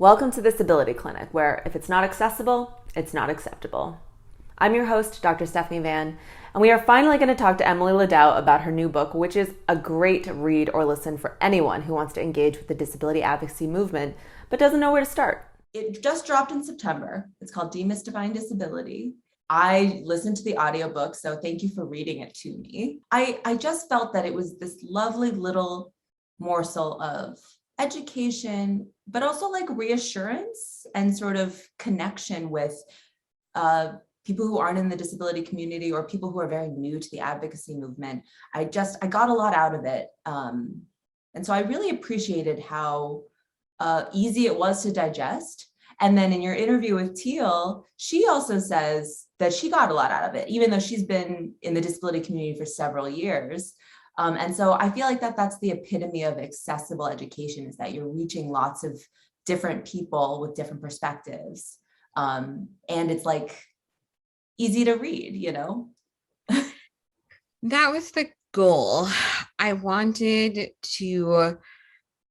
Welcome to this ability clinic, where if it's not accessible, it's not acceptable. I'm your host, Dr. Stephanie Van, and we are finally going to talk to Emily Ladau about her new book, which is a great read or listen for anyone who wants to engage with the disability advocacy movement but doesn't know where to start. It just dropped in September. It's called Demystifying Disability. I listened to the audiobook, so thank you for reading it to me. I just felt that it was this lovely little morsel of education, but also like reassurance and sort of connection with people who aren't in the disability community or people who are very new to the advocacy movement. I got a lot out of it. And so I really appreciated how easy it was to digest. And then in your interview with Teal, she also says that she got a lot out of it, even though she's been in the disability community for several years. And so I feel like that's the epitome of accessible education, is that you're reaching lots of different people with different perspectives. And it's like easy to read, you know? That was the goal. I wanted to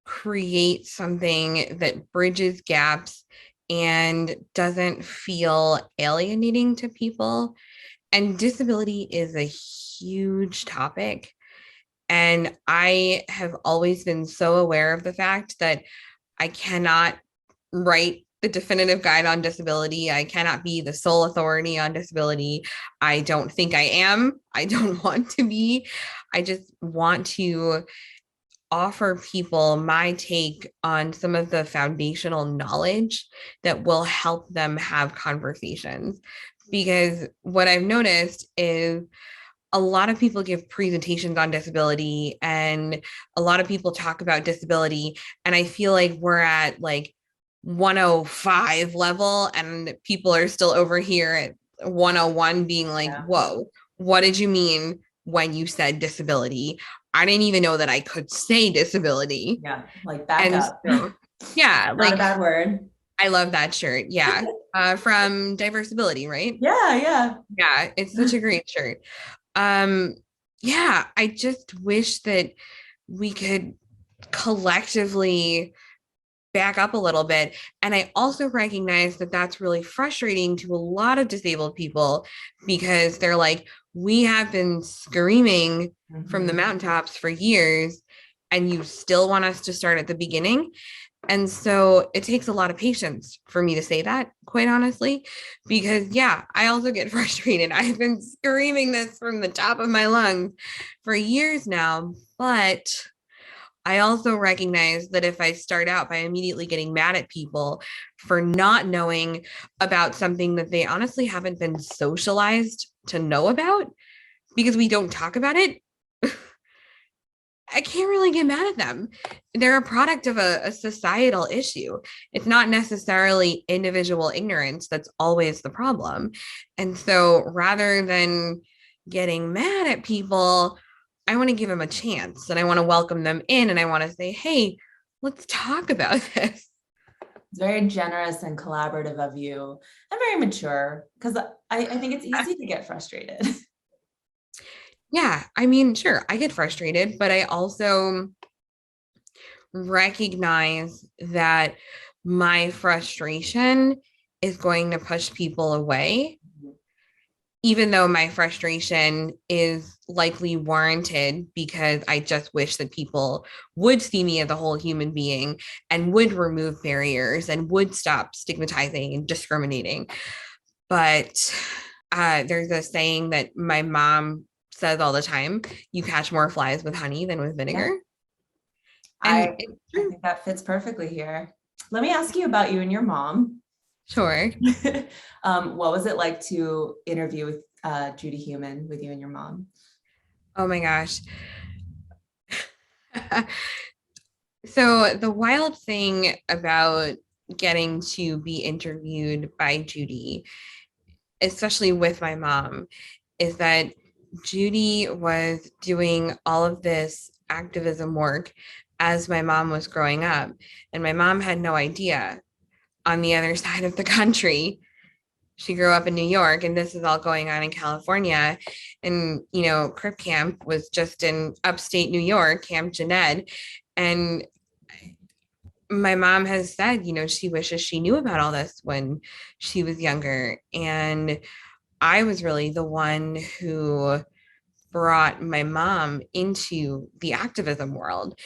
create something that bridges gaps and doesn't feel alienating to people. And disability is a huge topic. And I have always been so aware of the fact that I cannot write the definitive guide on disability. I cannot be the sole authority on disability. I don't think I am. I don't want to be. I just want to offer people my take on some of the foundational knowledge that will help them have conversations. Because what I've noticed is a lot of people give presentations on disability and a lot of people talk about disability. And I feel like we're at like 105 level and people are still over here at 101 being like, whoa, what did you mean when you said disability? I didn't even know that I could say disability. Yeah, like back up. So, yeah, not a bad word. I love that shirt. Yeah. From Diversability, right? Yeah. It's such a great shirt. Yeah, I just wish that we could collectively back up a little bit. And I also recognize that that's really frustrating to a lot of disabled people because they're like, we have been screaming from the mountaintops for years, and you still want us to start at the beginning. And so it takes a lot of patience for me to say that, quite honestly, because yeah, I also get frustrated. I've been screaming this from the top of my lungs for years now, but I also recognize that if I start out by immediately getting mad at people for not knowing about something that they honestly haven't been socialized to know about, because we don't talk about it, I can't really get mad at them. They're a product of a societal issue. It's not necessarily individual ignorance that's always the problem. And so rather than getting mad at people, I want to give them a chance and I want to welcome them in and I want to say, hey, let's talk about this. It's very generous and collaborative of you and very mature, because I think it's easy to get frustrated. Yeah, I mean, sure, I get frustrated, but I also recognize that my frustration is going to push people away, even though my frustration is likely warranted because I just wish that people would see me as a whole human being and would remove barriers and would stop stigmatizing and discriminating. But there's a saying that my mom says all the time, you catch more flies with honey than with vinegar. Yeah. I think that fits perfectly here. Let me ask you about you and your mom. Sure. What was it like to interview with Judy Heumann with you and your mom? Oh my gosh. So the wild thing about getting to be interviewed by Judy, especially with my mom, is that Judy was doing all of this activism work as my mom was growing up. And my mom had no idea on the other side of the country. She grew up in New York and this is all going on in California. And, you know, Crip Camp was just in upstate New York, Camp Jened. And my mom has said, she wishes she knew about all this when she was younger. And I was really the one who brought my mom into the activism world.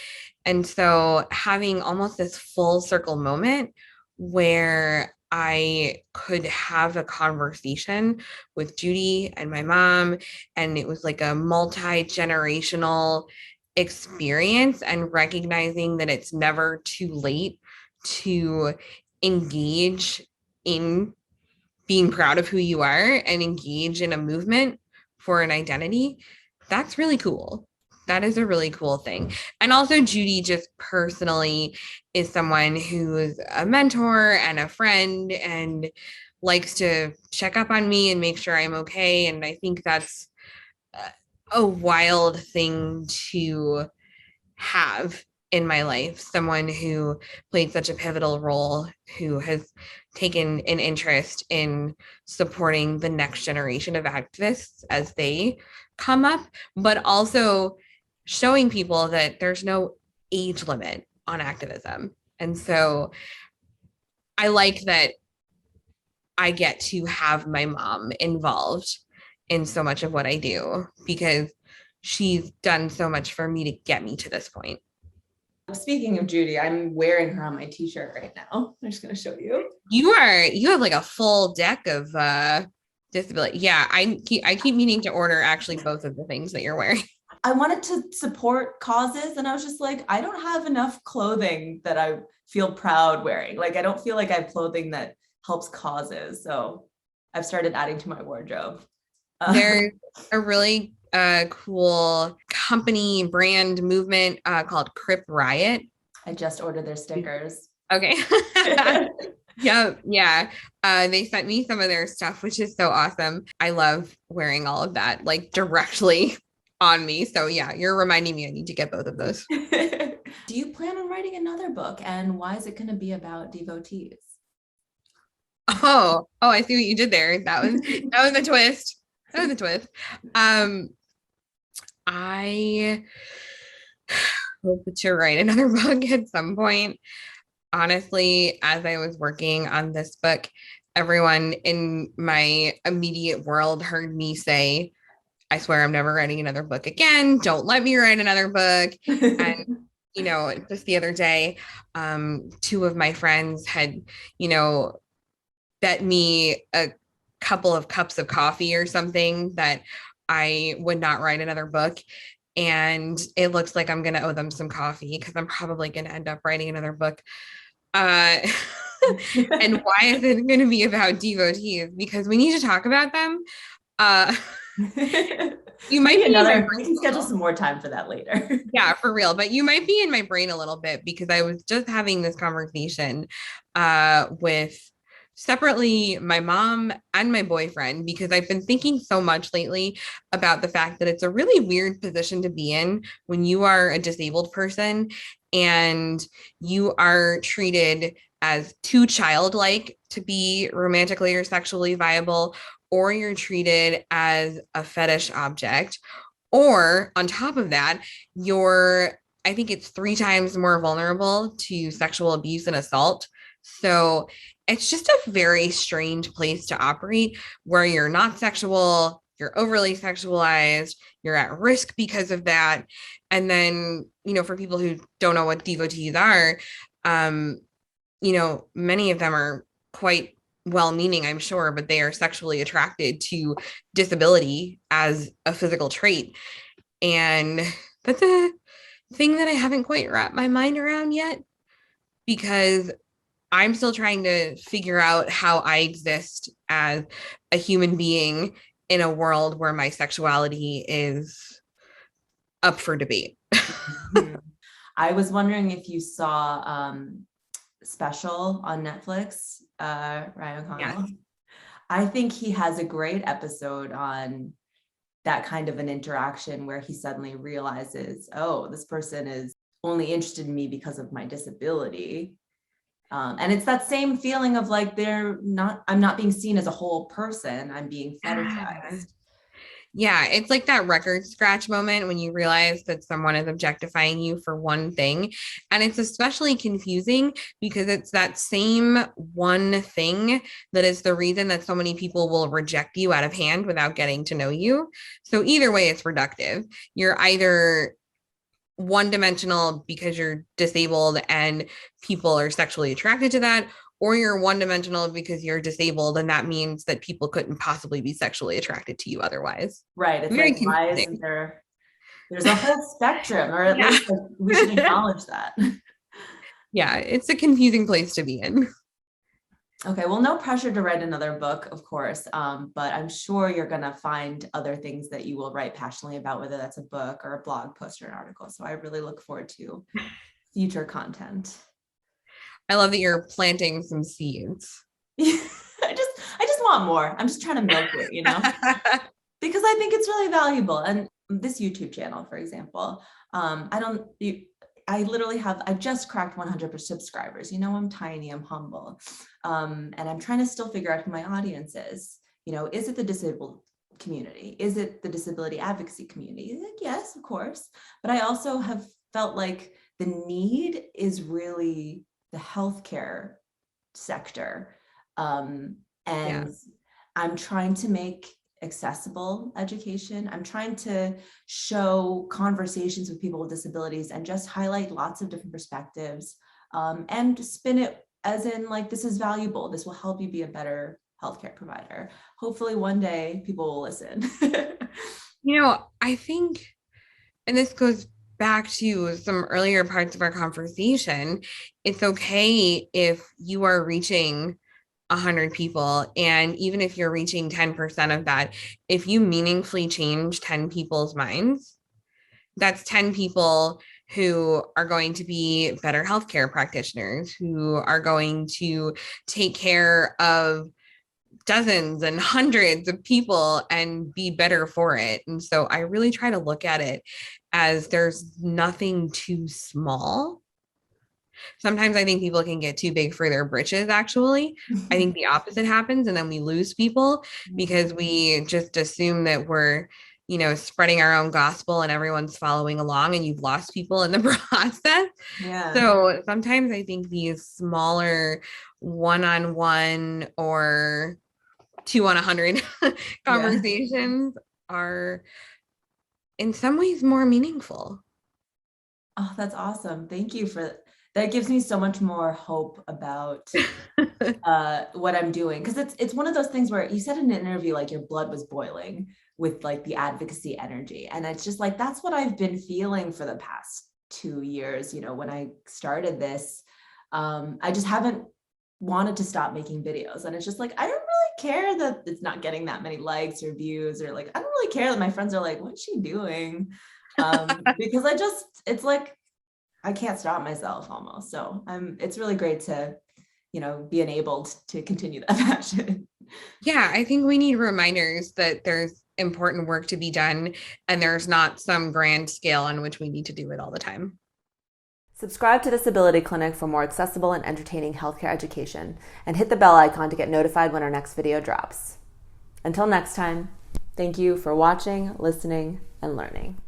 And so having almost this full circle moment where I could have a conversation with Judy and my mom, and it was like a multi-generational experience, and recognizing that it's never too late to engage in being proud of who you are and engage in a movement for an identity. That's really cool. That is a really cool thing. And also, Judy just personally is someone who's a mentor and a friend and likes to check up on me and make sure I'm okay. And I think that's a wild thing to have in my life, someone who played such a pivotal role, who has taken an interest in supporting the next generation of activists as they come up, but also showing people that there's no age limit on activism. And so I like that I get to have my mom involved in so much of what I do, because she's done so much for me to get me to this point. Speaking of Judy, I'm wearing her on my t-shirt right now. I'm just going to show you. You have like a full deck of disability. Yeah, I keep meaning to order actually both of the things that you're wearing. I wanted to support causes, and I was just like, I don't have enough clothing that I feel proud wearing. Like, I don't feel like I have clothing that helps causes. So I've started adding to my wardrobe. There's a really cool company brand movement called Crip Riot. I just ordered their stickers. Okay. Yeah. They sent me some of their stuff, which is so awesome. I love wearing all of that, like directly on me. So yeah, you're reminding me I need to get both of those. Do you plan on writing another book, and why is it going to be about devotees? Oh, I see what you did there. That was the twist. That was the twist. I hope to write another book at some point. Honestly, as I was working on this book, everyone in my immediate world heard me say, I swear I'm never writing another book again. Don't let me write another book. And, just the other day, two of my friends had, bet me a couple of cups of coffee or something that I would not write another book. And it looks like I'm going to owe them some coffee, because I'm probably going to end up writing another book. And why is it going to be about devotees? Because we need to talk about them. You might be we can schedule some more time for that later. Yeah, for real. But you might be in my brain a little bit, because I was just having this conversation with separately my mom and my boyfriend, because I've been thinking so much lately about the fact that it's a really weird position to be in when you are a disabled person and you are treated as too childlike to be romantically or sexually viable, or you're treated as a fetish object, or on top of that, I think it's 3 times more vulnerable to sexual abuse and assault. So it's just a very strange place to operate, where you're not sexual, you're overly sexualized, you're at risk because of that. And then, for people who don't know what devotees are, many of them are quite well-meaning, I'm sure, but they are sexually attracted to disability as a physical trait. And that's a thing that I haven't quite wrapped my mind around yet, because I'm still trying to figure out how I exist as a human being in a world where my sexuality is up for debate. I was wondering if you saw Special on Netflix, Ryan O'Connell. Yeah. I think he has a great episode on that kind of an interaction where he suddenly realizes, oh, this person is only interested in me because of my disability. And it's that same feeling of like, I'm not being seen as a whole person. I'm being fetishized. Yeah, it's like that record scratch moment when you realize that someone is objectifying you for one thing. And it's especially confusing because it's that same one thing that is the reason that so many people will reject you out of hand without getting to know you. So either way, it's reductive. You're either one dimensional because you're disabled and people are sexually attracted to that, or you're one dimensional because you're disabled and that means that people couldn't possibly be sexually attracted to you otherwise. Right. It's Very like, why confusing. isn't there's a whole spectrum, or at Yeah. least we should acknowledge that. Yeah, it's a confusing place to be in. Okay, well, no pressure to write another book, of course, but I'm sure you're going to find other things that you will write passionately about, whether that's a book or a blog post or an article. So I really look forward to future content. I love that you're planting some seeds. I just want more. I'm just trying to milk it, because I think it's really valuable. And this YouTube channel, for example, I literally I just cracked 100 subscribers. I'm tiny, I'm humble. And I'm trying to still figure out who my audience is. Is it the disabled community? Is it the disability advocacy community? Like, yes, of course. But I also have felt like the need is really the healthcare sector. And Yeah. I'm trying to make accessible education. I'm trying to show conversations with people with disabilities and just highlight lots of different perspectives, and spin it as in like, this is valuable. This will help you be a better healthcare provider. Hopefully one day people will listen. I think, and this goes back to some earlier parts of our conversation, it's okay if you are reaching 100 people. And even if you're reaching 10% of that, if you meaningfully change 10 people's minds, that's 10 people who are going to be better healthcare practitioners, who are going to take care of dozens and hundreds of people and be better for it. And so I really try to look at it as there's nothing too small. Sometimes I think people can get too big for their britches, actually. I think the opposite happens, and then we lose people because we just assume that we're, spreading our own gospel and everyone's following along, and you've lost people in the process. Yeah. So sometimes I think these smaller one-on-one or 2 on 100 conversations are in some ways more meaningful. Oh, that's awesome. Thank you for that. Gives me so much more hope about what I'm doing. Cause it's one of those things where you said in an interview, like your blood was boiling with like the advocacy energy. And it's just like, that's what I've been feeling for the past 2 years. When I started this, I just haven't wanted to stop making videos. And it's just like, I don't really care that it's not getting that many likes or views, or like, I don't really care that my friends are like, what's she doing? Because it's like, I can't stop myself almost. So it's really great to, be enabled to continue that passion. Yeah, I think we need reminders that there's important work to be done and there's not some grand scale on which we need to do it all the time. Subscribe to Disability Clinic for more accessible and entertaining healthcare education, and hit the bell icon to get notified when our next video drops. Until next time, thank you for watching, listening, and learning.